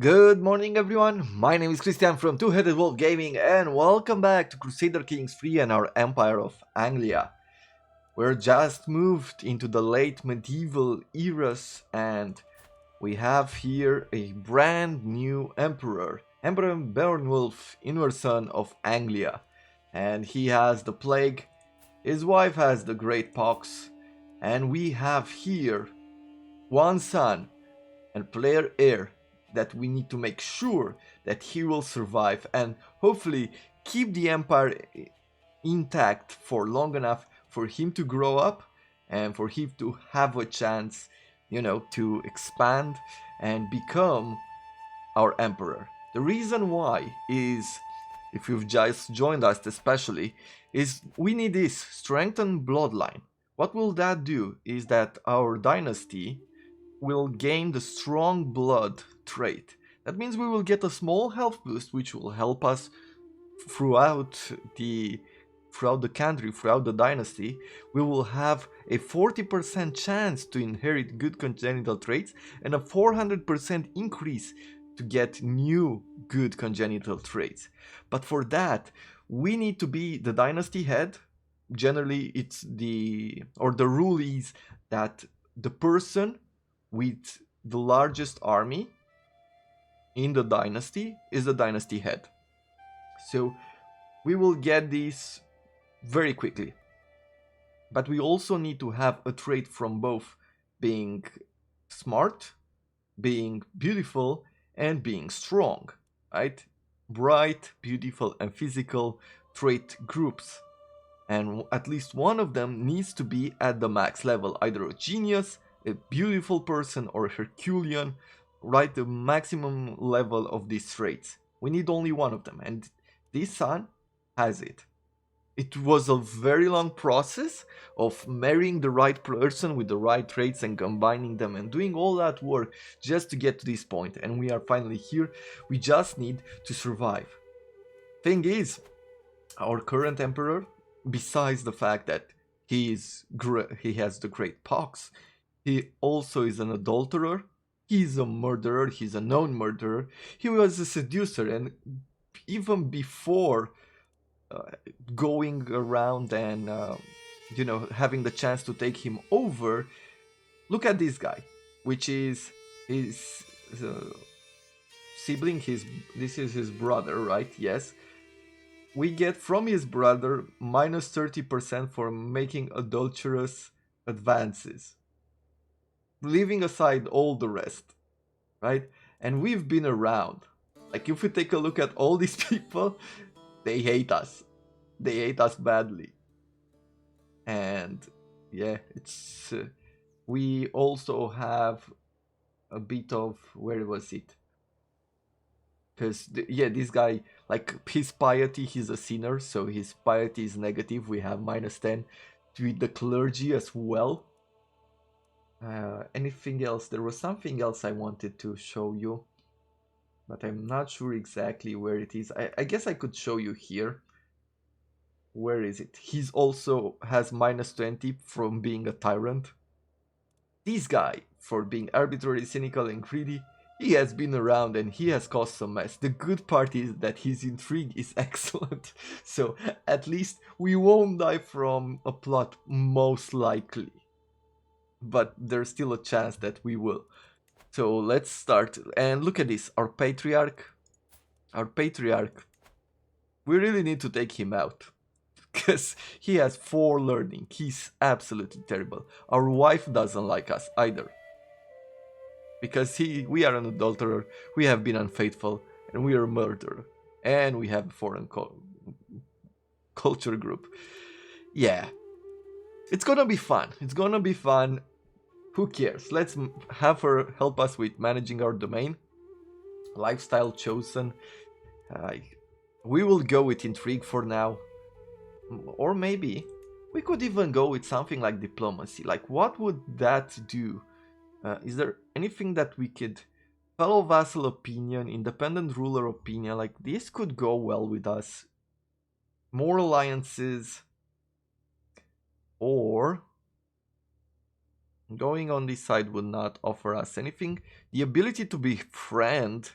Good morning, everyone. My name is Christian from Two-Headed Wolf Gaming, and welcome back to Crusader Kings 3 and our Empire of Anglia. We're just moved into the late medieval eras, and we have here a brand new emperor, Emperor Beowulf, Inverson of Anglia. And he has the plague, his wife has the great pox, and we have here one son and player heir that we need to make sure that he will survive and hopefully keep the empire intact for long enough for him to grow up and for him to have a chance, to expand and become our emperor. The reason why is, if you've just joined us especially, is we need this strengthened bloodline. What will that do is that our dynasty will gain the strong blood trait. That means we will get a small health boost which will help us throughout the throughout the country, throughout the dynasty. We will have a 40% chance to inherit good congenital traits and a 400% increase to get new good congenital traits. But for that, we need to be the dynasty head. Generally, the rule is that the person with the largest army in the dynasty is the dynasty head. So we will get this very quickly. But we also need to have a trait from both being smart, being beautiful, and being strong, right? Bright, beautiful, and physical trait groups. And at least one of them needs to be at the max level, either a genius, a beautiful person, or Herculean, right? The maximum level of these traits. We need only one of them, and this son has it. It was a very long process of marrying the right person with the right traits and combining them and doing all that work just to get to this point. And we are finally here. We just need to survive. Thing is, our current emperor, besides the fact that he has the great pox, he also is an adulterer. He's a murderer. He's a known murderer. He was a seducer, and even before going around and having the chance to take him over, look at this guy, which is his sibling. This is his brother, right? Yes. We get from his brother minus 30% for making adulterous advances, leaving aside all the rest, right? And we've been around. Like, if we take a look at all these people, they hate us. They hate us badly. And yeah, it's we also have a bit of, where was it? Because this guy, like, his piety, he's a sinner, so his piety is negative. We have minus 10 to the clergy as well. Anything else? There was something else I wanted to show you, but I'm not sure exactly where it is. I guess I could show you here. Where is it? He's also has minus 20 from being a tyrant. This guy, for being arbitrary, cynical, and greedy, he has been around and he has caused some mess. The good part is that his intrigue is excellent, so at least we won't die from a plot, most likely. But there's still a chance that we will. So let's start, and look at this, our patriarch. We really need to take him out, because he has 4 learning. He's absolutely terrible. Our wife doesn't like us either, because we are an adulterer, we have been unfaithful, and we are a murderer, and we have a foreign culture group. Yeah, it's gonna be fun. Who cares? Let's have her help us with managing our domain. Lifestyle chosen. We will go with intrigue for now. Or maybe we could even go with something like diplomacy. Like, what would that do? Is there anything that we could... Fellow vassal opinion, independent ruler opinion, like this could go well with us. More alliances. Or going on this side would not offer us anything. The ability to befriend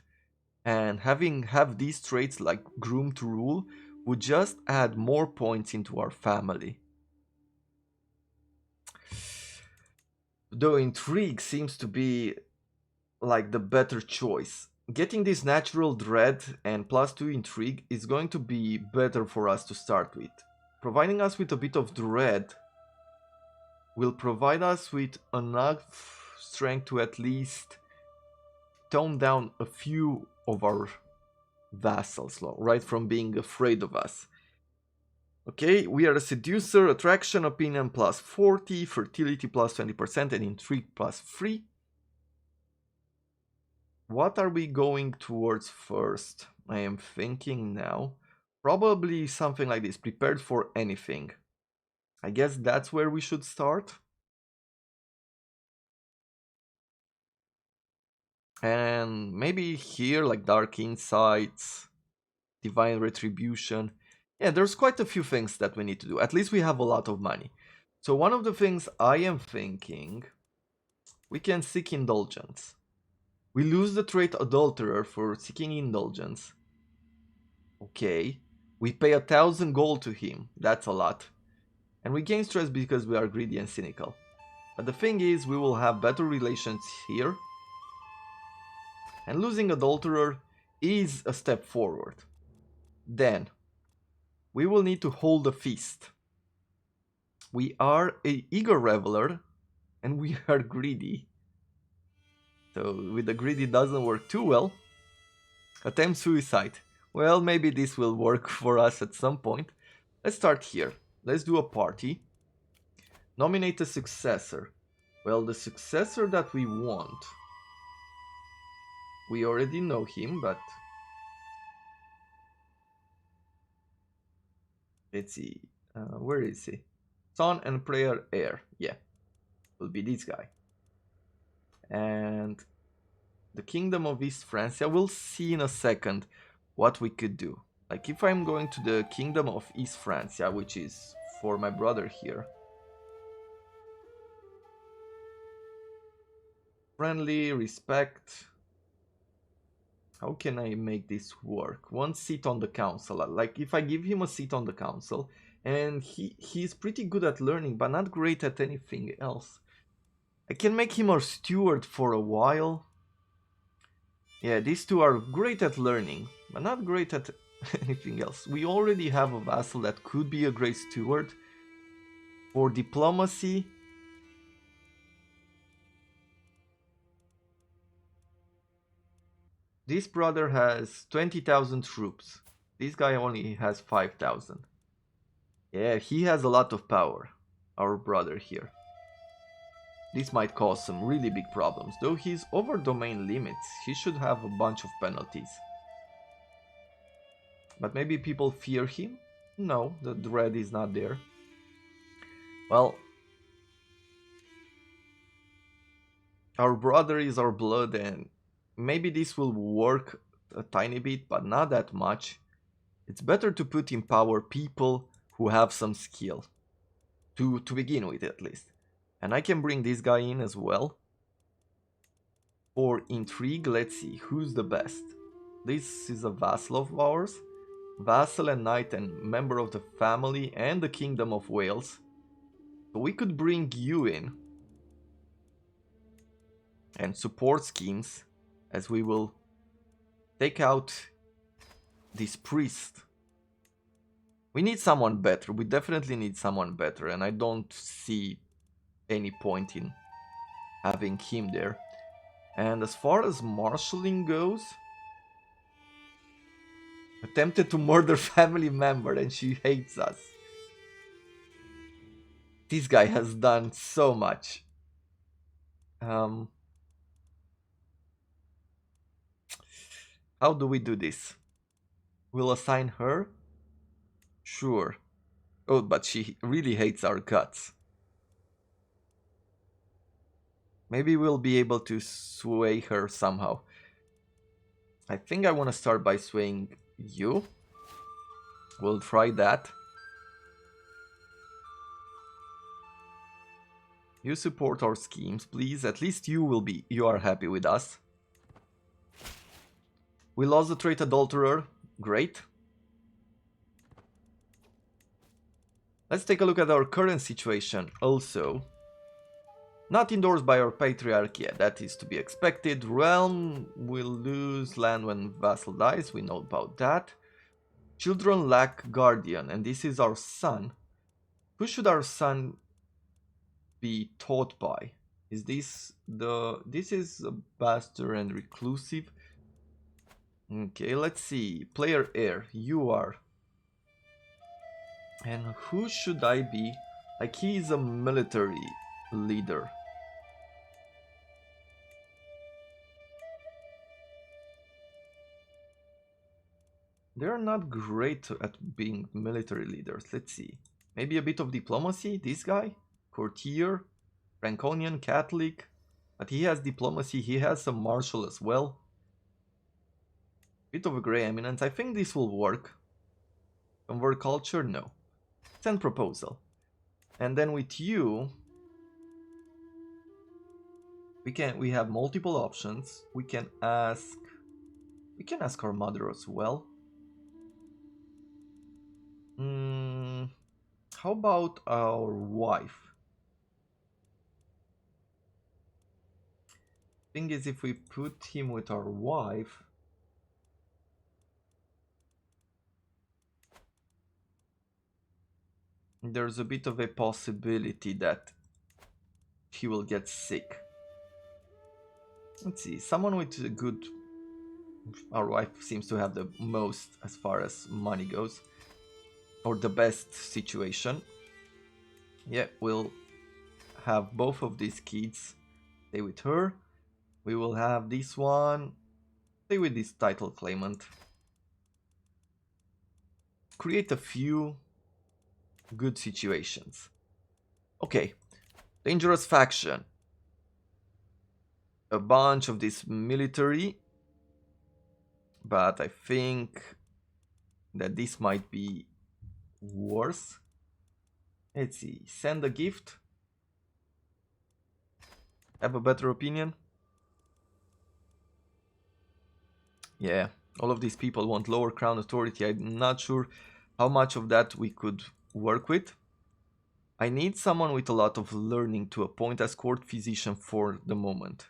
And have these traits like groom to rule would just add more points into our family. Though intrigue seems to be like the better choice. Getting this natural dread and +2 intrigue is going to be better for us to start with. Providing us with a bit of dread will provide us with enough strength to at least tone down a few of our vassals, right, from being afraid of us. Okay, we are a seducer, attraction, opinion +40, fertility +20%, and intrigue +3. What are we going towards first? I am thinking now. Probably something like this, prepared for anything. I guess that's where we should start. And maybe here, like Dark Insights, Divine Retribution. Yeah, there's quite a few things that we need to do. At least we have a lot of money. So one of the things I am thinking, we can seek indulgence. We lose the trait Adulterer for seeking indulgence. Okay. We pay 1,000 gold to him. That's a lot. And we gain stress because we are greedy and cynical. But the thing is, we will have better relations here. And losing Adulterer is a step forward. Then, we will need to hold a feast. We are a eager reveler, and we are greedy. So with the greedy doesn't work too well. Attempt suicide. Well, maybe this will work for us at some point. Let's start here. Let's do a party. Nominate a successor. Well, the successor that we want, we already know him, but let's see. Where is he? Son and prayer heir. Yeah, will be this guy. And the Kingdom of East Francia, we'll see in a second what we could do. Like if I'm going to the Kingdom of East Francia, which is for my brother here. Friendly, respect. How can I make this work? One seat on the council. Like if I give him a seat on the council, and he's pretty good at learning, but not great at anything else. I can make him our steward for a while. Yeah, these two are great at learning, but not great at anything else. We already have a vassal that could be a great steward. For diplomacy, this brother has 20,000 troops. This guy only has 5,000. Yeah, he has a lot of power, our brother here. This might cause some really big problems, though he's over domain limits. He should have a bunch of penalties. But maybe people fear him? No, the dread is not there. Well, our brother is our blood, and maybe this will work a tiny bit, but not that much. It's better to put in power people who have some skill. To begin with, at least. And I can bring this guy in as well. For intrigue, let's see, who's the best? This is a vassal of ours. Vassal and knight and member of the family and the Kingdom of Wales. So we could bring you in. And support schemes, as we will take out this priest. We need someone better. We definitely need someone better, and I don't see any point in having him there. And as far as marshalling goes, attempted to murder family member and she hates us. This guy has done so much. How do we do this? We'll assign her? Sure. Oh, but she really hates our guts. Maybe we'll be able to sway her somehow. I think I want to start by swaying you. We'll try that. You support our schemes, please. At least you are happy with us. We lost the trait adulterer. Great. Let's take a look at our current situation also. Not endorsed by our patriarchy, that is to be expected. Realm will lose land when vassal dies, we know about that. Children lack guardian, and this is our son. Who should our son be taught by? Is this the... this is a bastard and reclusive. Okay, let's see. Player heir, you are. And who should I be? Like, he is a military leader. They're not great at being military leaders. Let's see. Maybe a bit of diplomacy, this guy? Courtier, Franconian, Catholic. But he has diplomacy, he has some martial as well. Bit of a grey eminence. I think this will work. Convert culture? No. Send proposal. And then with you, we have multiple options. We can ask our mother as well. How about our wife? Thing is, if we put him with our wife, there's a bit of a possibility that he will get sick. Let's see, someone with a good... our wife seems to have the most as far as money goes. Or the best situation. Yeah, we'll have both of these kids stay with her. We will have this one stay with this title claimant. Create a few good situations. Okay, dangerous faction. A bunch of this military. But I think that this might be worse. Let's see, send a gift. Have a better opinion? Yeah, all of these people want lower crown authority. I'm not sure how much of that we could work with. I need someone with a lot of learning to appoint as court physician for the moment.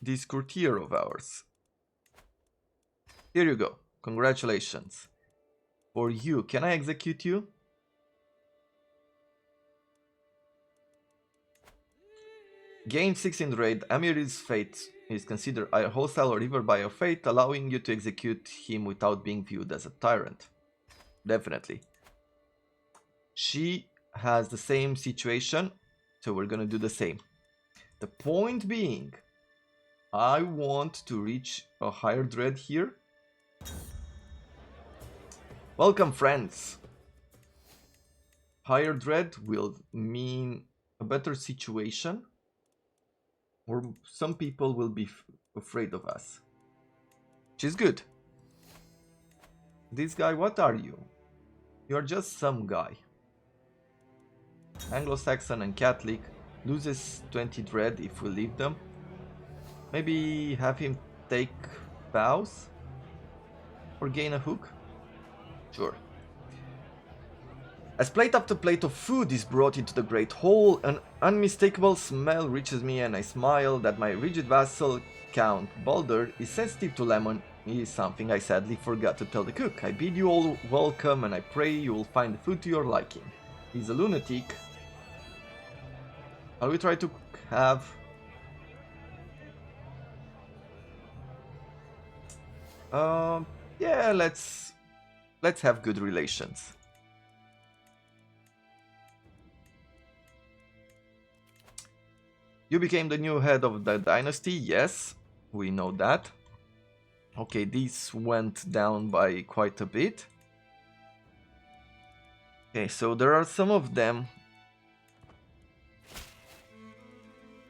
This courtier of ours. Here you go. Congratulations. For you, can I execute you? Gain 16 raid. Amir's fate is considered a hostile or river by your fate, allowing you to execute him without being viewed as a tyrant. Definitely. She has the same situation, so we're gonna do the same. The point being, I want to reach a higher dread here. Welcome, friends. Higher dread will mean a better situation, or some people will be afraid of us, which is good. This guy, what are you? You're just some guy. Anglo-Saxon and Catholic, loses 20 dread if we leave them. Maybe have him take vows? Or gain a hook? Sure. As plate after plate of food is brought into the great hall, an unmistakable smell reaches me and I smile that my rigid vassal, Count Balder, is sensitive to lemon is something I sadly forgot to tell the cook. I bid you all welcome and I pray you will find the food to your liking. He's a lunatic. Shall we try to have... yeah, let's have good relations. You became the new head of the dynasty, yes, we know that. Okay, this went down by quite a bit. Okay, so there are some of them.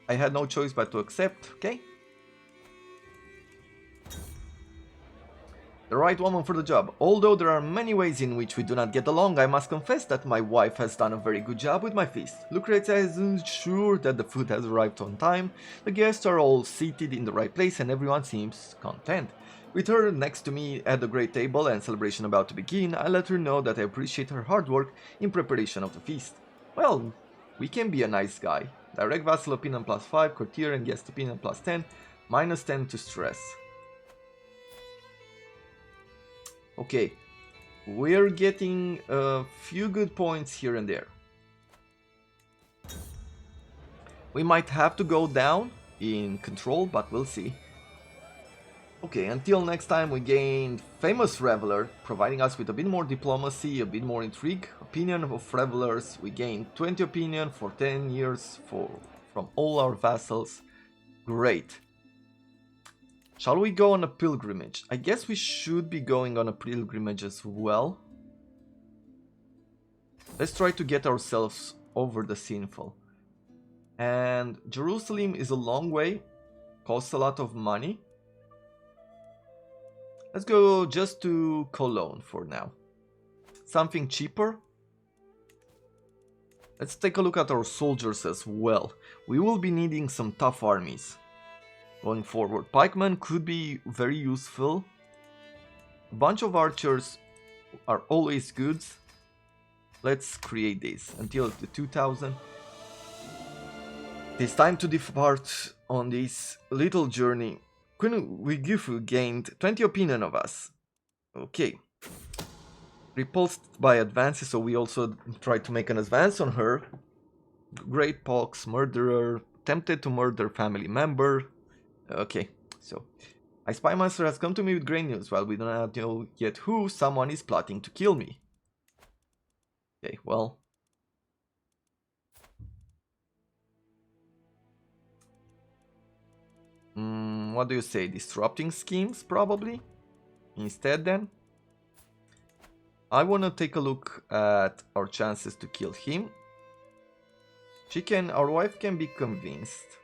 I had no choice but to accept, okay? The right woman for the job. Although there are many ways in which we do not get along, I must confess that my wife has done a very good job with my feast. Lucrezia is ensured that the food has arrived on time, the guests are all seated in the right place and everyone seems content. With her next to me at the great table and celebration about to begin, I let her know that I appreciate her hard work in preparation of the feast. Well, we can be a nice guy. Direct vassal opinion plus 5, courtier and guest opinion plus 10, minus 10 to stress. Okay, we're getting a few good points here and there. We might have to go down in control, but we'll see. Okay, until next time we gained Famous Reveler, providing us with a bit more diplomacy, a bit more intrigue. Opinion of Revelers, we gained 20 opinion for 10 years from all our vassals. Great. Shall we go on a pilgrimage? I guess we should be going on a pilgrimage as well. Let's try to get ourselves over the sinful. And Jerusalem is a long way, costs a lot of money. Let's go just to Cologne for now. Something cheaper. Let's take a look at our soldiers as well. We will be needing some tough armies going forward. Pikemen could be very useful. A bunch of archers are always good. Let's create this until the 2000. It's time to depart on this little journey. Wigifu gained 20 opinion of us. Okay. Repulsed by advances, so we also tried to make an advance on her. Great Pox, murderer, tempted to murder family member. Okay, so I Spy Master has come to me with great news. While we do not know yet who, someone is plotting to kill me. Okay, well. What do you say? Disrupting schemes, probably? Instead, then? I want to take a look at our chances to kill him. Our wife can be convinced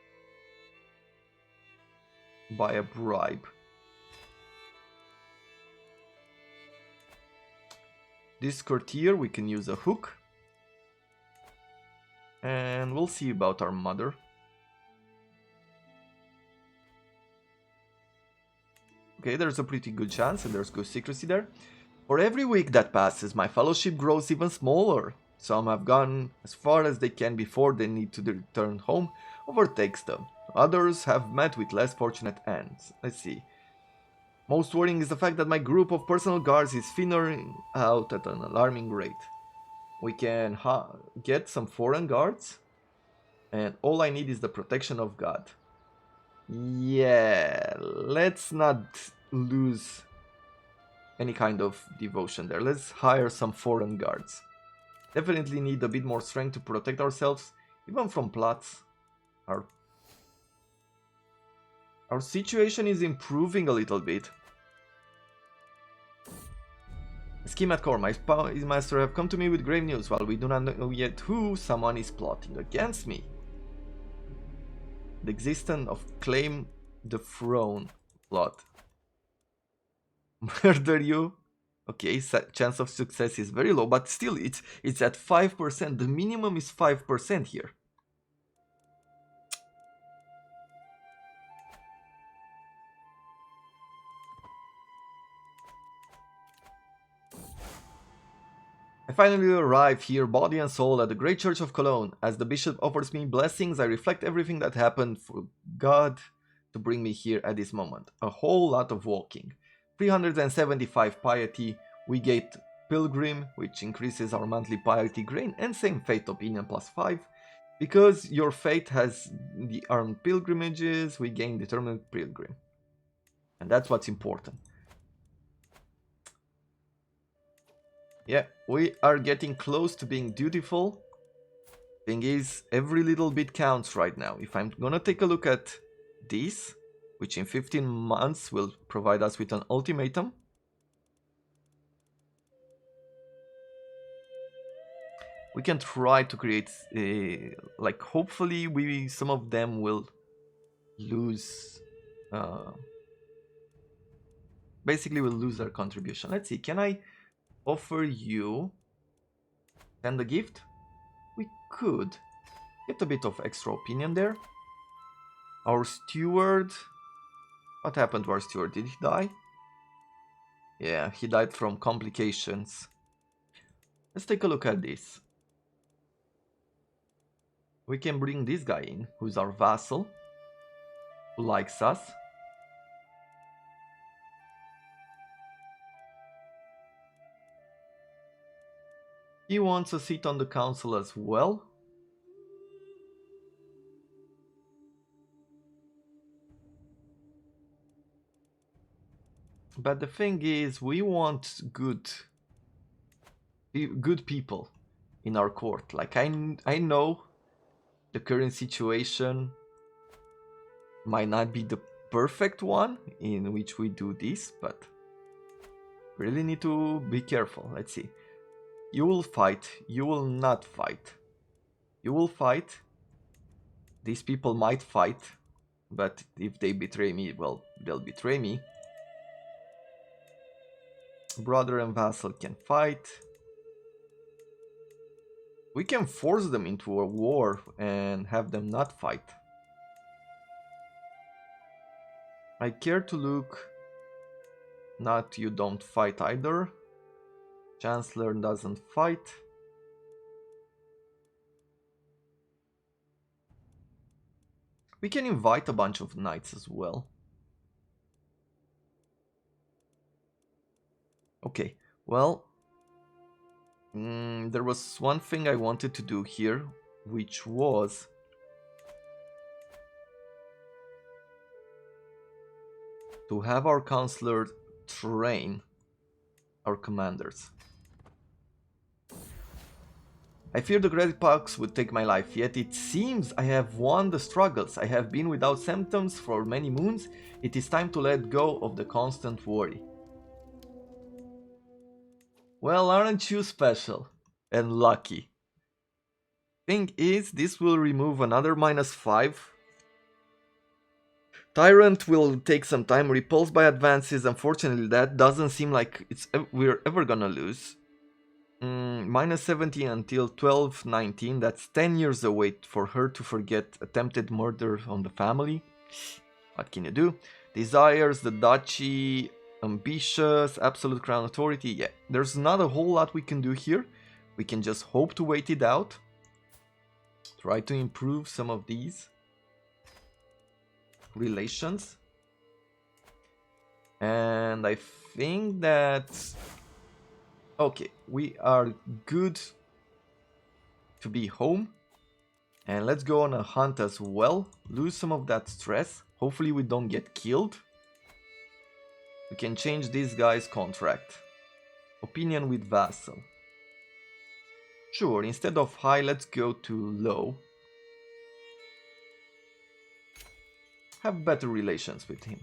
by a bribe. This courtier, we can use a hook. And we'll see about our mother. Okay, there's a pretty good chance, and there's good secrecy there. For every week that passes, my fellowship grows even smaller. Some have gone as far as they can before they need to return home, overtakes them. Others have met with less fortunate ends. Let's see. Most worrying is the fact that my group of personal guards is thinning out at an alarming rate. We can get some foreign guards, and all I need is the protection of God. Yeah, let's not lose any kind of devotion there. Let's hire some foreign guards. Definitely need a bit more strength to protect ourselves, even from plots. Our situation is improving a little bit. Scheme at core. My Spy Master have come to me with grave news. While we do not know yet who, someone is plotting against me. The existence of claim the throne plot. Murder you? Okay, chance of success is very low, but still it's at 5%. The minimum is 5% here. I finally arrive here, body and soul, at the great church of Cologne. As the bishop offers me blessings, I reflect everything that happened for God to bring me here at this moment. A whole lot of walking. 375 piety, we get pilgrim, which increases our monthly piety grain, and same faith opinion plus 5. Because your faith has the armed pilgrimages, we gain determined pilgrim. And that's what's important. Yeah, we are getting close to being dutiful. Thing is, every little bit counts right now. If I'm gonna take a look at this, which in 15 months will provide us with an ultimatum. We can try to create like hopefully some of them will lose basically will lose their contribution. Let's see, can I offer you send a gift? We could get a bit of extra opinion there. Our steward, what happened to our steward? Did he die? Yeah, he died from complications. Let's take a look at this. We can bring this guy in, who's our vassal, who likes us. He wants a seat on the council as well. But the thing is, we want good people in our court. Like, I know the current situation might not be the perfect one in which we do this, but really need to be careful. Let's see. You will fight. You will not fight. You will fight. These people might fight, but if they betray me, well, they'll betray me. Brother and vassal can fight. We can force them into a war and have them not fight. I care to look. Not you don't fight either. Chancellor doesn't fight. We can invite a bunch of knights as well. Okay, well, there was one thing I wanted to do here, which was to have our counselor train our commanders. I fear the credit box would take my life, yet it seems I have won the struggles. I have been without symptoms for many moons. It is time to let go of the constant worry. Well, aren't you special and lucky? Thing is, this will remove another -5. Tyrant will take some time, repulsed by advances. Unfortunately, that doesn't seem like we're ever gonna lose. -17 until 1219, that's 10 years away for her to forget attempted murder on the family. What can you do? Desires the duchy, ambitious, absolute crown authority. Yeah, there's not a whole lot we can do here. We can just hope to wait it out. Try to improve some of these relations. And I think that... okay, we are good to be home. And let's go on a hunt as well. Lose some of that stress. Hopefully we don't get killed. We can change this guy's contract. Opinion with vassal. Sure, instead of high, let's go to low. Have better relations with him.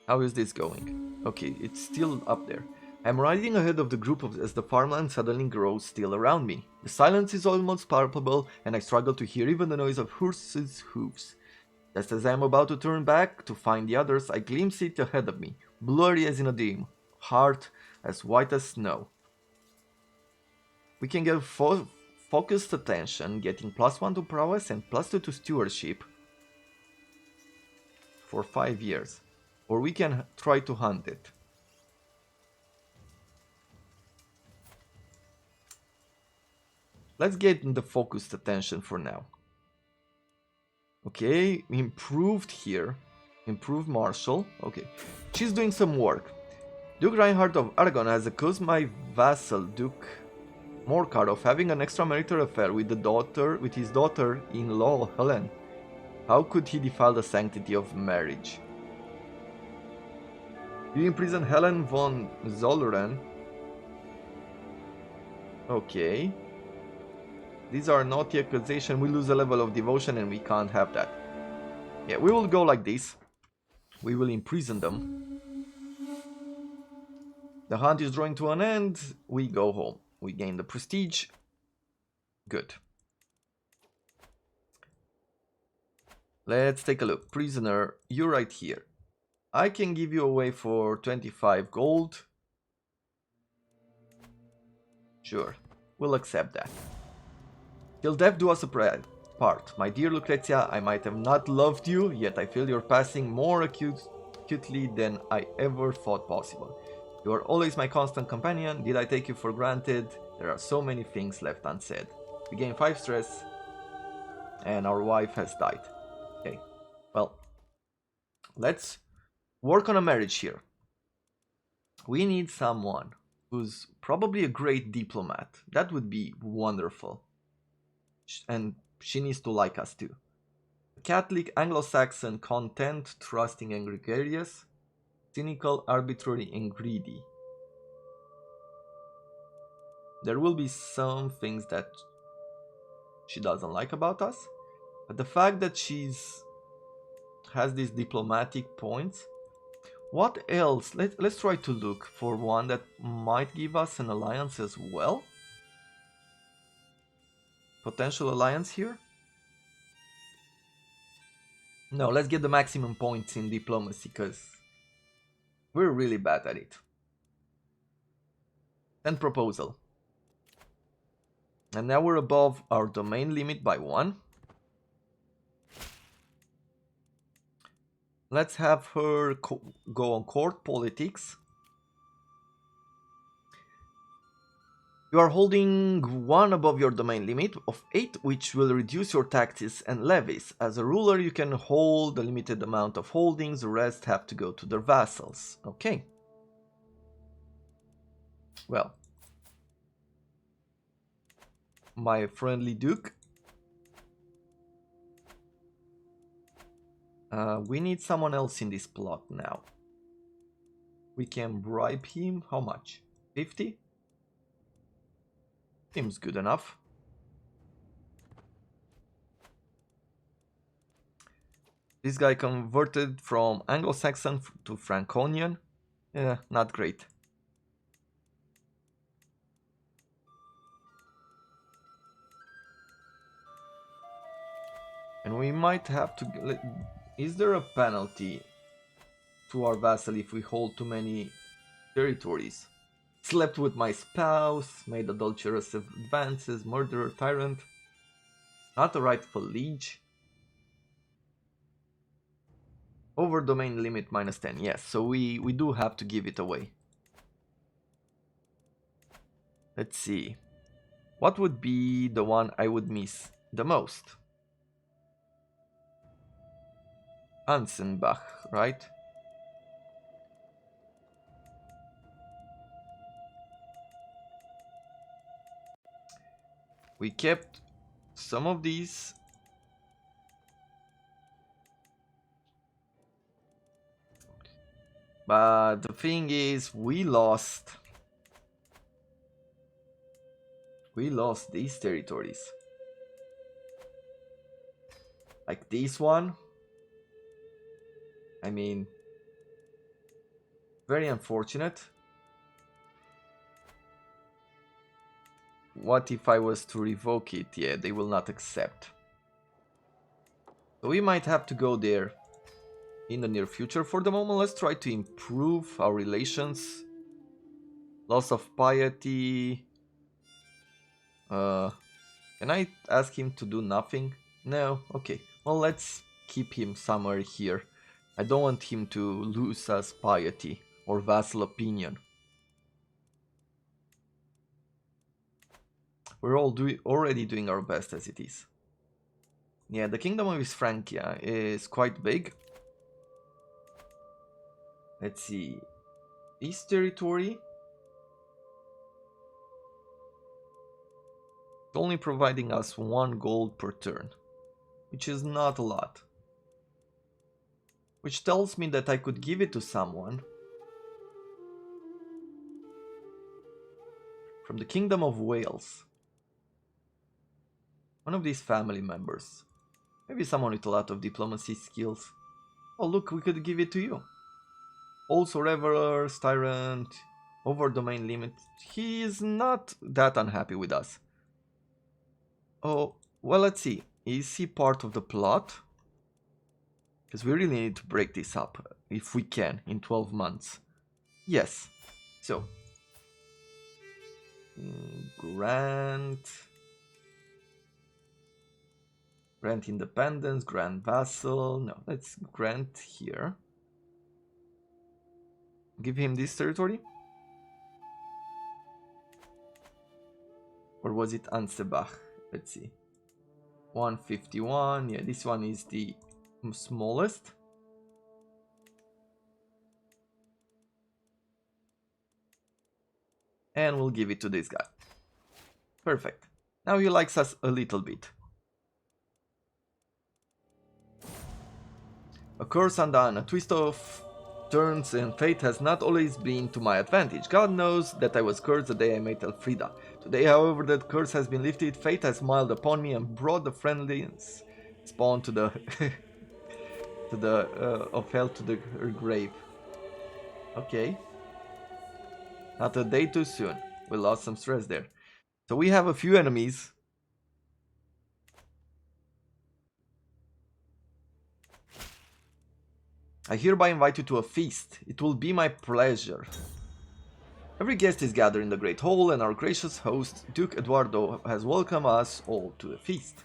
How is this going? Okay, it's still up there. I'm riding ahead of the group as the farmland suddenly grows still around me. The silence is almost palpable, and I struggle to hear even the noise of horses' hooves. Just as I am about to turn back to find the others, I glimpse it ahead of me, blurry as in a dream, heart as white as snow. We can get focused attention, getting +1 to prowess and +2 to stewardship for 5 years. Or we can try to hunt it. Let's get the focused attention for now. Okay, improved here. Improved Marshal. Okay, she's doing some work. Duke Reinhard of Aragon has accused my vassal Duke Morcar of having an extramarital affair with his daughter-in-law Helen. How could he defile the sanctity of marriage? You imprison Helen von Zollern. Okay. These are not the accusation. We lose a level of devotion and we can't have that. Yeah, we will go like this. We will imprison them. The hunt is drawing to an end. We go home. We gain the prestige. Good. Let's take a look. Prisoner, you're right here. I can give you away for 25 gold. Sure, we'll accept that. Till death do us apart. My dear Lucrezia, I might have not loved you, yet I feel you're passing more acutely than I ever thought possible. You are always my constant companion. Did I take you for granted? There are so many things left unsaid. We gain 5 stress, and our wife has died. Okay, well, let's work on a marriage here. We need someone who's probably a great diplomat. That would be wonderful. And she needs to like us too. Catholic, Anglo-Saxon, content, trusting and gregarious, cynical, arbitrary and greedy. There will be some things that she doesn't like about us, but the fact that has these diplomatic points. What else? Let's try to look for one that might give us an alliance as well. Potential alliance here? No, let's get the maximum points in diplomacy because we're really bad at it. And proposal. And now we're above our domain limit by 1. Let's have her go on court politics. You are holding 1 above your domain limit of 8, which will reduce your taxes and levies. As a ruler, you can hold a limited amount of holdings, the rest have to go to their vassals. Okay. Well. My friendly duke. We need someone else in this plot now. We can bribe him. How much? 50? Seems good enough. This guy converted from Anglo-Saxon to Franconian. Yeah, not great. And we might have to... Is there a penalty to our vassal if we hold too many territories? Slept with my spouse, made adulterous advances, murderer, tyrant. Not a rightful liege. Over domain limit minus 10, yes, so we do have to give it away. Let's see. What would be the one I would miss the most? Ansenbach, right? We kept some of these. But the thing is, we lost these territories. Like this one. I mean, very unfortunate. What if I was to revoke it? Yeah, they will not accept. So we might have to go there in the near future. For the moment, let's try to improve our relations. Loss of piety. Can I ask him to do nothing? No? Okay. Well, let's keep him somewhere here. I don't want him to lose us piety or vassal opinion. We're already doing our best as it is. Yeah, the Kingdom of East Francia is quite big. Let's see. This territory is only providing us 1 gold per turn, which is not a lot. Which tells me that I could give it to someone from the Kingdom of Wales. One of these family members. Maybe someone with a lot of diplomacy skills. Oh look, we could give it to you. Also Revelers, Tyrant, over domain limit. He is not that unhappy with us. Oh, well, let's see. Is he part of the plot? Because we really need to break this up, if we can, in 12 months. Yes. So. Grant. Grant independence, grant vassal. No, let's grant here. Give him this territory? Or was it Ansebach? Let's see. 151. Yeah, this one is the smallest. And we'll give it to this guy. Perfect. Now he likes us a little bit. A curse undone, a twist of turns and fate has not always been to my advantage. God knows that I was cursed the day I met Elfrida. Today, however, that curse has been lifted, fate has smiled upon me and brought the friendliness spawn to the of hell to her grave. Okay. Not a day too soon. We lost some stress there. So we have a few enemies. I hereby invite you to a feast. It will be my pleasure. Every guest is gathered in the great hall, and our gracious host, Duke Eduardo, has welcomed us all to the feast.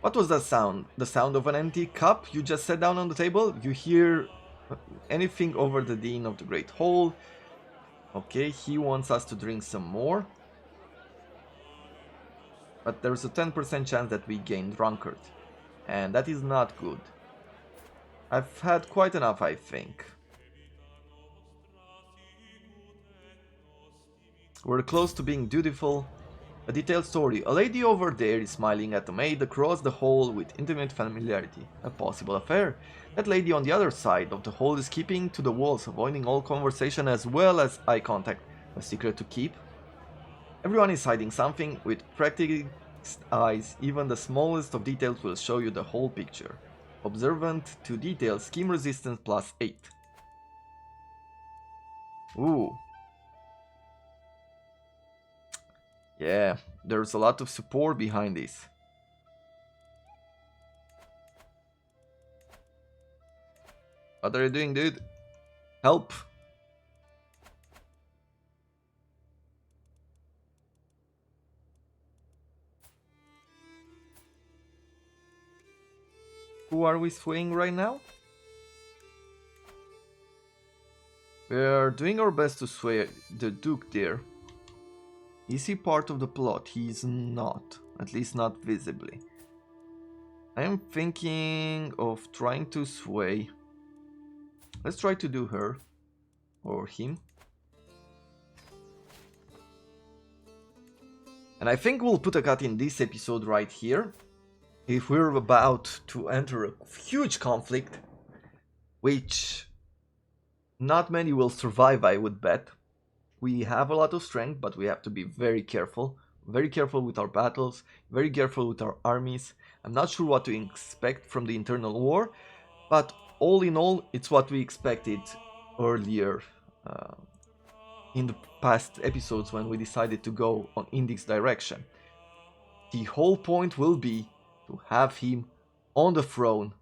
What was that sound? The sound of an empty cup you just set down on the table? You hear anything over the Dean of the Great Hall? Okay, he wants us to drink some more. But there's a 10% chance that we gain drunkard. And that is not good. I've had quite enough, I think. We're close to being dutiful. A detailed story. A lady over there is smiling at a maid across the hall with intimate familiarity. A possible affair. That lady on the other side of the hall is keeping to the walls, avoiding all conversation as well as eye contact. A secret to keep? Everyone is hiding something. With practiced eyes, even the smallest of details will show you the whole picture. Observant to detail, scheme resistance +8. Ooh. Yeah, there's a lot of support behind this. What are you doing, dude? Help! Who are we swaying right now? We're doing our best to sway the Duke there. Is he part of the plot? He is not. At least not visibly. I am thinking of trying to sway. Let's try to do her. Or him. And I think we'll put a cut in this episode right here. If we're about to enter a huge conflict, which not many will survive, I would bet. We have a lot of strength, but we have to be very careful. Very careful with our battles, very careful with our armies. I'm not sure what to expect from the internal war, but all in all, it's what we expected earlier in the past episodes when we decided to go in this direction. The whole point will be to have him on the throne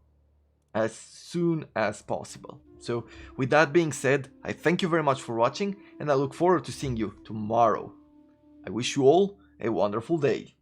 as soon as possible. So with that being said, I thank you very much for watching, and I look forward to seeing you tomorrow. I wish you all a wonderful day.